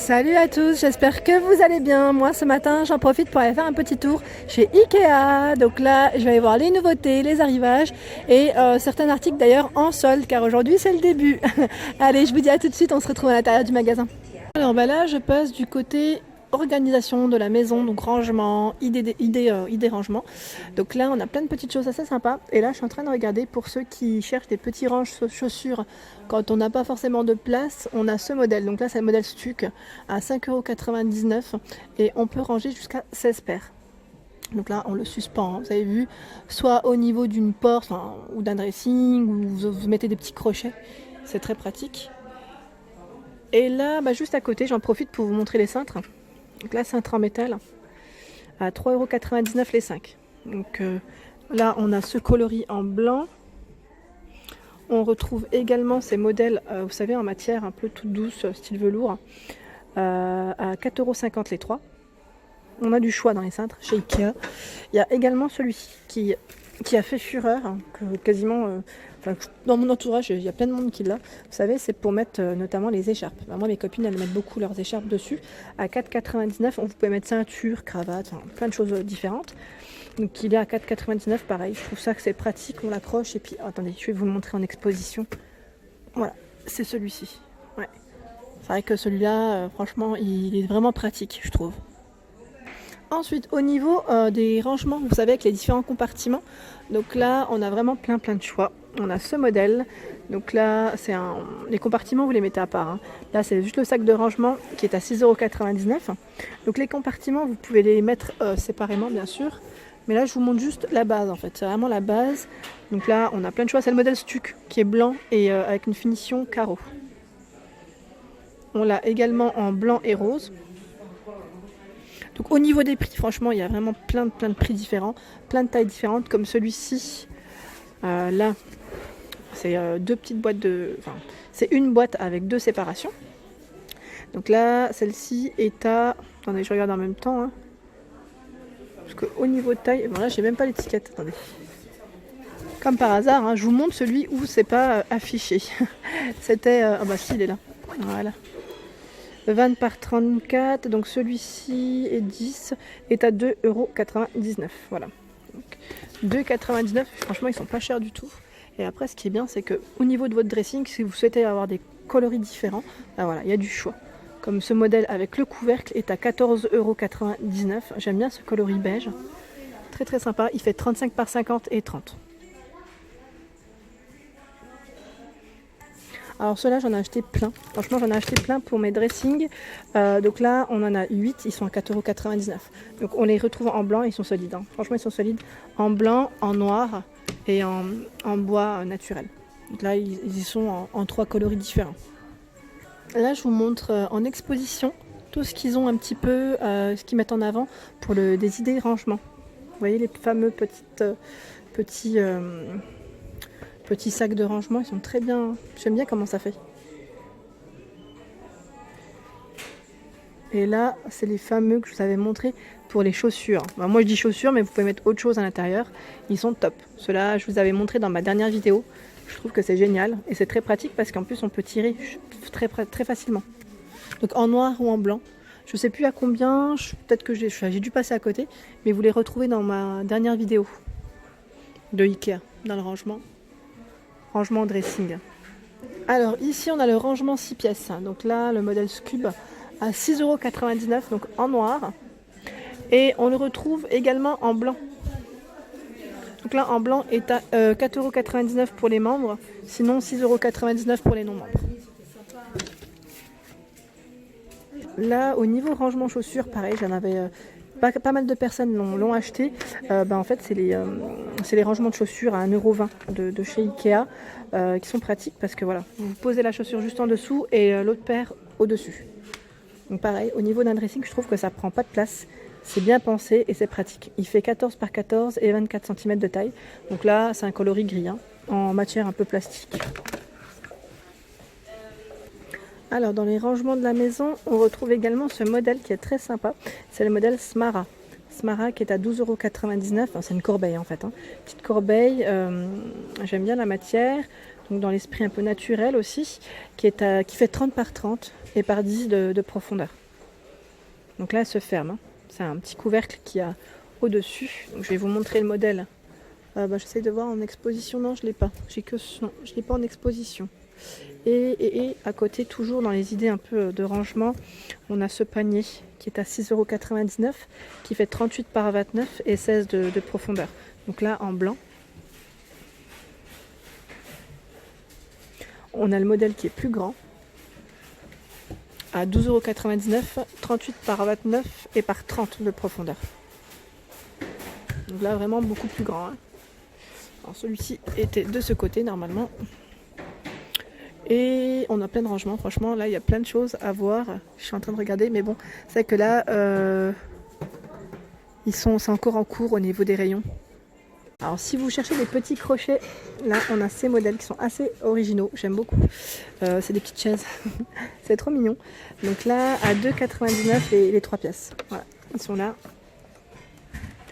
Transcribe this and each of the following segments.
Salut à tous, j'espère que vous allez bien. Moi ce matin j'en profite pour aller faire un petit tour chez Ikea. Donc là je vais aller voir les nouveautés, les arrivages et certains articles d'ailleurs en solde car aujourd'hui c'est le début. Allez, je vous dis à tout de suite, on se retrouve à l'intérieur du magasin. Alors bah là je passe du côté organisation de la maison, donc rangement, idée rangement. Donc là on a plein de petites choses assez sympas et là je suis en train de regarder pour ceux qui cherchent des petits ranges chaussures quand on n'a pas forcément de place. On a ce modèle, donc là c'est le modèle Stuck à 5,99 € et on peut ranger jusqu'à 16 paires. Donc là on le suspend, hein, vous avez vu, soit au niveau d'une porte ou d'un dressing, ou vous mettez des petits crochets, c'est très pratique. Et là bah, juste à côté j'en profite pour vous montrer les cintres. Donc là, cintre en métal à 3,99 € les 5. Donc là, on a ce coloris en blanc. On retrouve également ces modèles, vous savez, en matière un peu toute douce, style velours, à 4,50 € les 3. On a du choix dans les cintres chez Ikea. Il y a également celui-ci qui a fait fureur, hein, que quasiment... dans mon entourage, il y a plein de monde qui l'a. Vous savez, c'est pour mettre notamment les écharpes. Moi, mes copines, elles mettent beaucoup leurs écharpes dessus. À 4,99 €, vous pouvez mettre ceinture, cravate, plein de choses différentes. Donc, il est à 4,99 €, pareil. Je trouve ça que c'est pratique, on l'accroche. Et puis, attendez, je vais vous le montrer en exposition. Voilà, c'est celui-ci. Ouais. C'est vrai que celui-là, franchement, il est vraiment pratique, je trouve. Ensuite, au niveau des rangements, vous savez, avec les différents compartiments, donc là, on a vraiment plein de choix. On a ce modèle, donc là, les compartiments, vous les mettez à part, hein. Là, c'est juste le sac de rangement qui est à 6,99 €. Donc les compartiments, vous pouvez les mettre séparément, bien sûr. Mais là, je vous montre juste la base, en fait. C'est vraiment la base. Donc là, on a plein de choix. C'est le modèle Stuck qui est blanc et avec une finition carreau. On l'a également en blanc et rose. Donc au niveau des prix, franchement, il y a vraiment plein de prix différents, plein de tailles différentes, comme celui-ci. Là, c'est deux petites boîtes c'est une boîte avec deux séparations. Donc là, celle-ci est à... Attendez, je regarde en même temps. Hein. Parce qu'au niveau de taille... Bon là, j'ai même pas l'étiquette. Attendez. Comme par hasard, hein, je vous montre celui où c'est pas affiché. C'était... Ah bah si, il est là. Voilà. 20 par 34, donc celui-ci est 10, est à 2,99 €. Voilà. 2,99 €, franchement ils sont pas chers du tout. Et après ce qui est bien c'est que au niveau de votre dressing, si vous souhaitez avoir des coloris différents, ben voilà, il y a du choix. Comme ce modèle avec le couvercle est à 14,99 €. J'aime bien ce coloris beige. Très sympa, il fait 35 par 50 et 30. Alors ceux-là, j'en ai acheté plein. Franchement, j'en ai acheté plein pour mes dressings. Donc là, on en a 8. Ils sont à 4,99 €. Donc on les retrouve en blanc. Ils sont solides. Hein. Franchement, ils sont solides. En blanc, en noir et en bois naturel. Donc là, ils y sont en 3 coloris différents. Là, je vous montre en exposition tout ce qu'ils ont un petit peu, ce qu'ils mettent en avant pour des idées de rangement. Vous voyez les fameux petits sacs de rangement, ils sont très bien. J'aime bien comment ça fait. Et là, c'est les fameux que je vous avais montré pour les chaussures. Bah, moi, je dis chaussures, mais vous pouvez mettre autre chose à l'intérieur. Ils sont top. Ceux-là, je vous avais montré dans ma dernière vidéo. Je trouve que c'est génial. Et c'est très pratique parce qu'en plus, on peut tirer très facilement. Donc en noir ou en blanc. Je ne sais plus à combien. Peut-être que j'ai dû passer à côté. Mais vous les retrouvez dans ma dernière vidéo de Ikea, dans le rangement dressing. Alors ici on a le rangement 6 pièces, donc là le modèle Scube à 6,99 €, donc en noir, et on le retrouve également en blanc. Donc là en blanc est à 4,99 € pour les membres, sinon 6,99 € pour les non membres. Là au niveau rangement chaussures, pareil, j'en avais pas mal de personnes l'ont acheté. En fait, c'est les rangements de chaussures à 1,20 € de chez Ikea qui sont pratiques parce que voilà, vous posez la chaussure juste en dessous et l'autre paire au-dessus. Donc pareil, au niveau d'un dressing, je trouve que ça prend pas de place. C'est bien pensé et c'est pratique. Il fait 14 par 14 et 24 cm de taille. Donc là, c'est un coloris gris, hein, en matière un peu plastique. Alors dans les rangements de la maison, on retrouve également ce modèle qui est très sympa. C'est le modèle Smara. Smara qui est à 12,99 €. Enfin, c'est une corbeille en fait. Hein. Petite corbeille, j'aime bien la matière. donc dans l'esprit un peu naturel aussi, qui fait 30 par 30 et par 10 de profondeur. Donc là, elle se ferme, hein. C'est un petit couvercle qui a au-dessus. Donc je vais vous montrer le modèle. J'essaie de voir en exposition. Non, je ne l'ai pas. Non, je l'ai pas en exposition. Et à côté, toujours dans les idées un peu de rangement, on a ce panier qui est à 6,99 €, qui fait 38 par 29 et 16 de profondeur. Donc là, en blanc. On a le modèle qui est plus grand, à 12,99 €, 38 par 29 et par 30 de profondeur. Donc là, vraiment beaucoup plus grand, hein. Alors celui-ci était de ce côté normalement. Et on a plein de rangements, franchement, là il y a plein de choses à voir. Je suis en train de regarder, mais bon, c'est que là, c'est encore en cours au niveau des rayons. Alors si vous cherchez des petits crochets, là on a ces modèles qui sont assez originaux, j'aime beaucoup. C'est des petites chaises, c'est trop mignon. Donc là, à 2,99 € les 3 pièces. Voilà, ils sont là.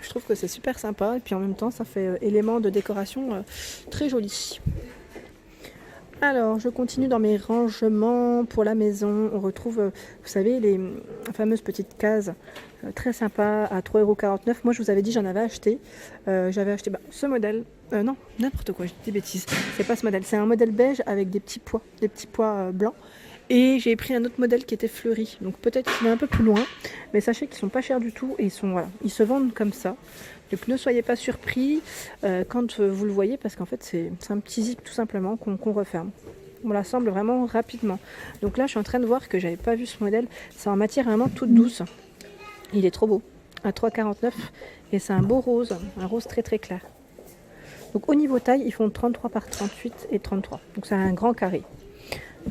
Je trouve que c'est super sympa et puis en même temps ça fait élément de décoration très joli. Alors je continue dans mes rangements pour la maison. On retrouve, vous savez, les fameuses petites cases très sympas à 3,49 €. Moi je vous avais dit j'en avais acheté. J'avais acheté ce modèle. Non, n'importe quoi, je dis des bêtises. C'est pas ce modèle, c'est un modèle beige avec des petits pois blancs. Et j'ai pris un autre modèle qui était fleuri, donc peut-être qu'il est un peu plus loin, mais sachez qu'ils sont pas chers du tout et ils se vendent comme ça. Donc ne soyez pas surpris quand vous le voyez, parce qu'en fait c'est un petit zip tout simplement qu'on referme. On l'assemble vraiment rapidement. Donc là je suis en train de voir que j'avais pas vu ce modèle, c'est en matière vraiment toute douce. Il est trop beau, à 3,49 € et c'est un beau rose, un rose très très clair. Donc au niveau taille, ils font 33 par 38 et 33, donc c'est un grand carré.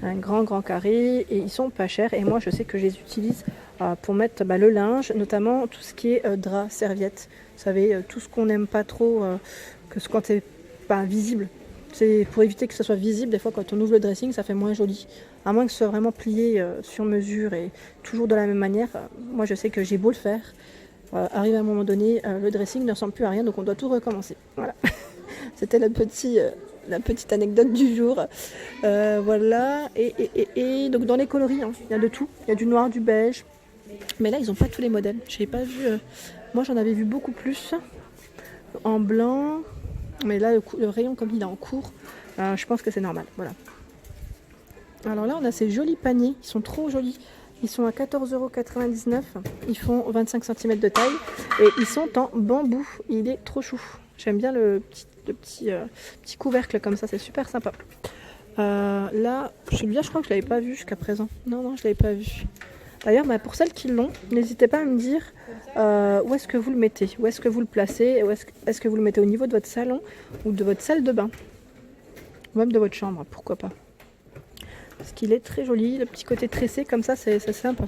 Un grand carré et ils sont pas chers et moi je sais que je les utilise pour mettre le linge, notamment tout ce qui est drap, serviette, vous savez, tout ce qu'on n'aime pas trop quand c'est pas visible, c'est pour éviter que ce soit visible. Des fois quand on ouvre le dressing ça fait moins joli, à moins que ce soit vraiment plié sur mesure et toujours de la même manière. Moi je sais que j'ai beau le faire, arrive à un moment donné le dressing ne ressemble plus à rien, donc on doit tout recommencer. Voilà. C'était la petite anecdote du jour. Voilà. Et donc dans les coloris, hein, il y a de tout. Il y a du noir, du beige. Mais là, ils n'ont pas tous les modèles. Je n'ai pas vu. Moi, j'en avais vu beaucoup plus en blanc. Mais là, le rayon, comme il est en cours, je pense que c'est normal. Voilà. Alors là, on a ces jolis paniers. Ils sont trop jolis. Ils sont à 14,99 €. Ils font 25 cm de taille. Et ils sont en bambou. Il est trop chou. J'aime bien le petit couvercle comme ça, c'est super sympa. Là, celui-là, je crois que je ne l'avais pas vu jusqu'à présent. Non, je ne l'avais pas vu. D'ailleurs, pour celles qui l'ont, n'hésitez pas à me dire où est-ce que vous le mettez, où est-ce que vous le placez, est-ce que vous le mettez au niveau de votre salon ou de votre salle de bain, ou même de votre chambre, pourquoi pas. Parce qu'il est très joli, le petit côté tressé comme ça, c'est sympa.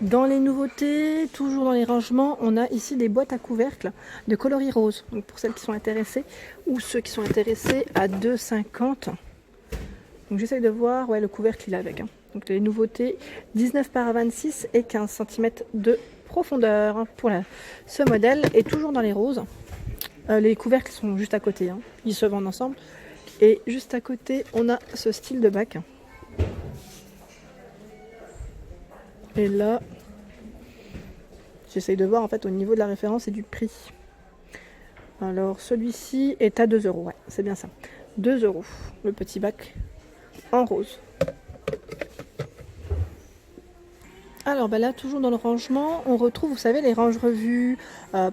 Dans les nouveautés, toujours dans les rangements, on a ici des boîtes à couvercles de coloris rose. Donc pour celles qui sont intéressées ou ceux qui sont intéressés à 2,50 €. Donc j'essaye de voir, le couvercle il est avec. Hein. Donc les nouveautés, 19 par 26 et 15 cm de profondeur pour ce modèle. Et toujours dans les roses, les couvercles sont juste à côté, hein. Ils se vendent ensemble. Et juste à côté, on a ce style de bac. Et là, j'essaye de voir en fait au niveau de la référence et du prix. Alors celui-ci est à 2 €, ouais, c'est bien ça. 2 €, le petit bac en rose. Alors là, toujours dans le rangement, on retrouve, vous savez, les range-revues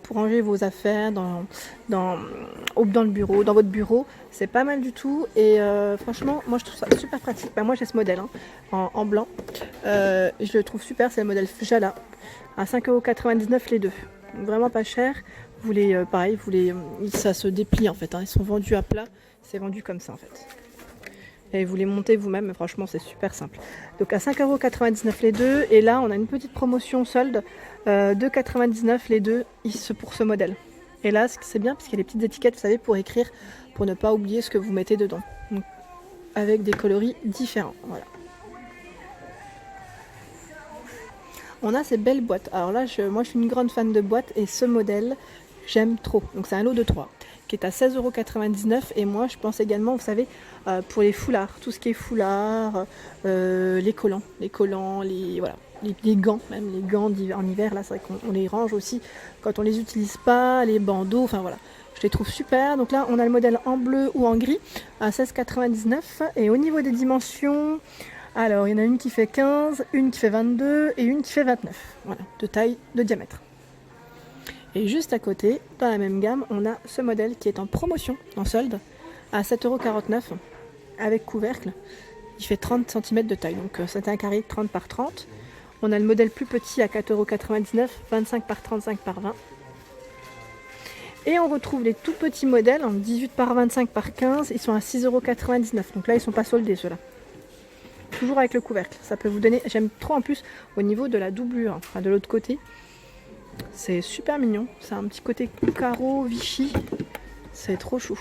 pour ranger vos affaires dans le bureau, dans votre bureau. C'est pas mal du tout et franchement, moi je trouve ça super pratique. Moi j'ai ce modèle en blanc. Je le trouve super, c'est le modèle Jala à 5,99 € les deux. Donc, vraiment pas cher. Vous les, pareil, ça se déplie en fait. Hein. Ils sont vendus à plat, c'est vendu comme ça en fait. Et vous les montez vous-même, mais franchement c'est super simple. Donc à 5,99 € les deux. Et là on a une petite promotion solde, 2,99 € les deux pour ce modèle. Et là c'est bien parce qu'il y a des petites étiquettes, vous savez, pour écrire, pour ne pas oublier ce que vous mettez dedans. Donc, avec des coloris différents. Voilà. On a ces belles boîtes. Alors là, moi je suis une grande fan de boîtes et ce modèle, j'aime trop. Donc c'est un lot de 3. qui est à 16,99 € et moi je pense également, vous savez, pour les foulards, tout ce qui est foulard, les collants, voilà, les gants, même les gants en hiver, là c'est vrai qu'on les range aussi quand on les utilise pas, les bandeaux, enfin voilà. Je les trouve super. Donc là, on a le modèle en bleu ou en gris à 16,99 €. Et au niveau des dimensions, alors il y en a une qui fait 15, une qui fait 22 et une qui fait 29. Voilà, de taille, de diamètre. Et juste à côté, dans la même gamme, on a ce modèle qui est en promotion, en solde, à 7,49 € avec couvercle. Il fait 30 cm de taille, donc c'est un carré 30 par 30. On a le modèle plus petit à 4,99 €, 25 par 35 par 20. Et on retrouve les tout petits modèles en 18 par 25 par 15, ils sont à 6,99 €. Donc là, ils ne sont pas soldés ceux-là. Toujours avec le couvercle. Ça peut vous donner, j'aime trop en plus au niveau de la doublure, enfin de l'autre côté. C'est super mignon. C'est un petit côté carreau Vichy. C'est trop chou.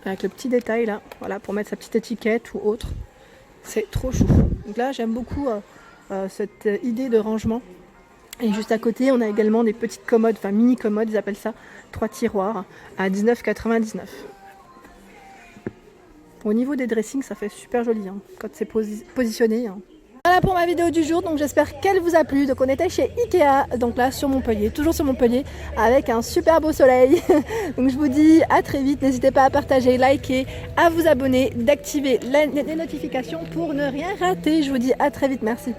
Avec le petit détail là, voilà, pour mettre sa petite étiquette ou autre. C'est trop chou. Donc là, j'aime beaucoup cette idée de rangement. Et juste à côté, on a également des petites commodes, enfin mini commodes, ils appellent ça, 3 tiroirs, à 19,99 €. Au niveau des dressings, ça fait super joli hein, quand c'est positionné. Hein. Voilà pour ma vidéo du jour, donc j'espère qu'elle vous a plu. Donc on était chez Ikea, donc là sur Montpellier, toujours sur Montpellier, avec un super beau soleil. Donc je vous dis à très vite, n'hésitez pas à partager, liker, à vous abonner, d'activer les notifications pour ne rien rater. Je vous dis à très vite, merci.